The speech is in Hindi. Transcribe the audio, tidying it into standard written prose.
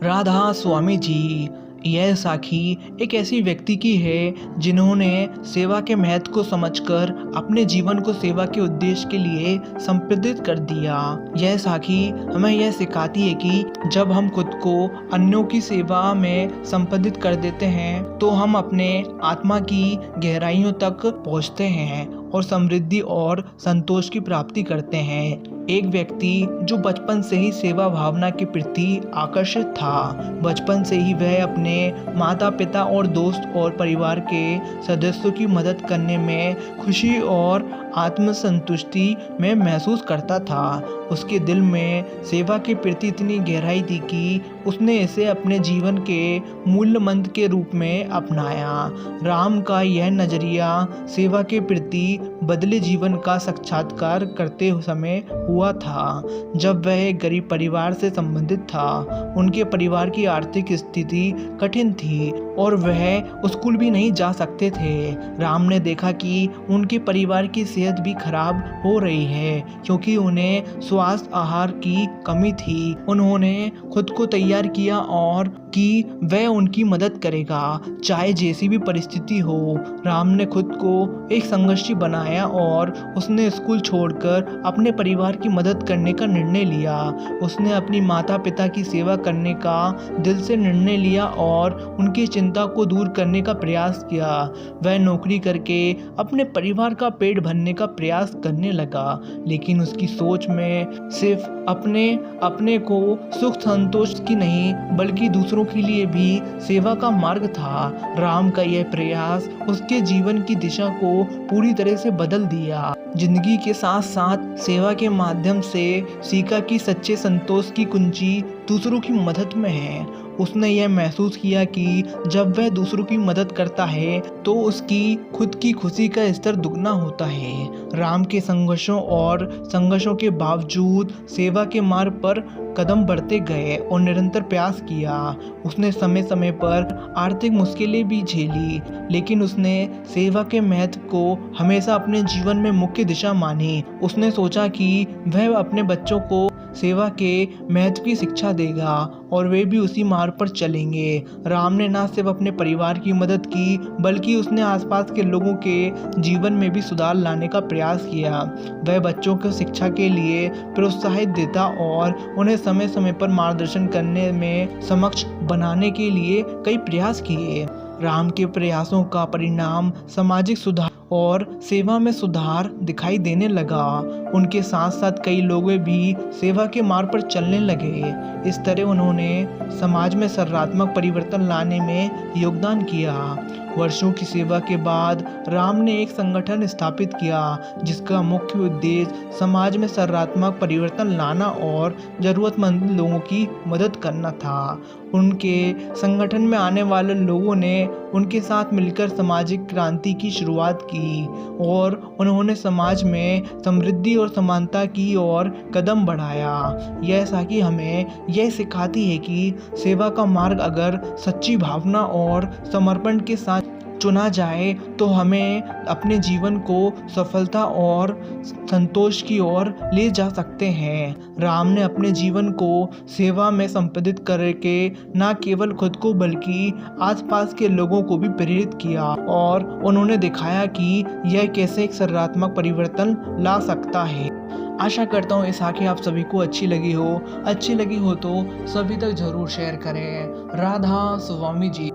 राधा स्वामी जी। यह साखी एक ऐसी व्यक्ति की है जिन्होंने सेवा के महत्व को समझकर अपने जीवन को सेवा के उद्देश्य के लिए समर्पित कर दिया। यह साखी हमें यह सिखाती है कि जब हम खुद को अन्यों की सेवा में समर्पित कर देते हैं तो हम अपने आत्मा की गहराइयों तक पहुंचते हैं और समृद्धि और संतोष की प्राप्ति करते हैं। एक व्यक्ति जो बचपन से ही सेवा भावना के प्रति आकर्षित था, बचपन से ही वह अपने माता पिता और दोस्त और परिवार के सदस्यों की मदद करने में खुशी और आत्मसंतुष्टि में महसूस करता था। उसके दिल में सेवा के प्रति इतनी गहराई थी कि उसने इसे अपने जीवन के मूल मंत्र के रूप में अपनाया। राम का यह नजरिया सेवा के प्रति बदले जीवन का साक्षात्कार करते समय हुआ था। जब वह एक गरीब परिवार से संबंधित था, उनके परिवार की आर्थिक स्थिति कठिन थी और वह स्कूल भी नहीं जा सकते थे। राम ने देखा कि उनके परिवार की सेहत भी खराब हो रही है क्योंकि उन्हें स्वास्थ्य आहार की कमी थी। उन्होंने खुद को तैयार किया और कि वह उनकी मदद करेगा, चाहे जैसी भी परिस्थिति हो। राम ने खुद को एक संघर्षी बनाया और उसने स्कूल छोड़कर अपने परिवार की मदद करने का निर्णय लिया। उसने अपनी माता पिता की सेवा करने का दिल से निर्णय लिया और उनकी चिंता को दूर करने का प्रयास किया। वह नौकरी करके अपने परिवार का पेट भरने का प्रयास करने लगा, लेकिन उसकी सोच में सिर्फ अपने को सुख संतोष की नहीं बल्कि दूसरों के लिए भी सेवा का मार्ग था। राम का यह प्रयास उसके जीवन की दिशा को पूरी तरह से बदल दिया। जिंदगी के साथ साथ सेवा के माध्यम से सीखा कि सच्चे संतोष की कुंजी दूसरों की मदद में है। उसने यह महसूस किया कि जब वह दूसरों की मदद करता है तो उसकी खुद की खुशी का स्तर दुगना होता है। राम के संघर्षों के बावजूद सेवा के मार्ग पर कदम बढ़ते गए और निरंतर प्रयास किया। उसने समय समय पर आर्थिक मुश्किलें भी झेली, लेकिन उसने सेवा के महत्व को हमेशा अपने जीवन में मुख्य दिशा मानी। उसने सोचा कि वह अपने बच्चों को सेवा के महत्व की शिक्षा देगा और वे भी उसी मार्ग पर चलेंगे। राम ने न सिर्फ अपने परिवार की मदद की बल्कि उसने आसपास के लोगों के जीवन में भी सुधार लाने का प्रयास किया। वह बच्चों को शिक्षा के लिए प्रोत्साहित देता और उन्हें समय समय पर मार्गदर्शन करने में सक्षम बनाने के लिए कई प्रयास किए। राम के प्रयासों का परिणाम सामाजिक सुधार और सेवा में सुधार दिखाई देने लगा। उनके साथ साथ कई लोग भी सेवा के मार्ग पर चलने लगे। इस तरह उन्होंने समाज में सकारात्मक परिवर्तन लाने में योगदान किया। वर्षों की सेवा के बाद राम ने एक संगठन स्थापित किया जिसका मुख्य उद्देश्य समाज में सकारात्मक परिवर्तन लाना और जरूरतमंद लोगों की मदद करना था। उनके संगठन में आने वाले लोगों ने उनके साथ मिलकर सामाजिक क्रांति की शुरुआत की और उन्होंने समाज में समृद्धि और समानता की ओर कदम बढ़ाया। यह साखी हमें यह सिखाती है कि सेवा का मार्ग अगर सच्ची भावना और समर्पण के साथ चुना जाए तो हमें अपने जीवन को सफलता और संतोष की ओर ले जा सकते हैं। राम ने अपने जीवन को सेवा में समर्पित करके न केवल खुद को बल्कि आसपास के लोगों को भी प्रेरित किया और उन्होंने दिखाया कि यह कैसे एक सकारात्मक परिवर्तन ला सकता है। आशा करता हूँ ये साखी आप सभी को अच्छी लगी हो तो सभी तक जरूर शेयर करें। राधा स्वामी जी।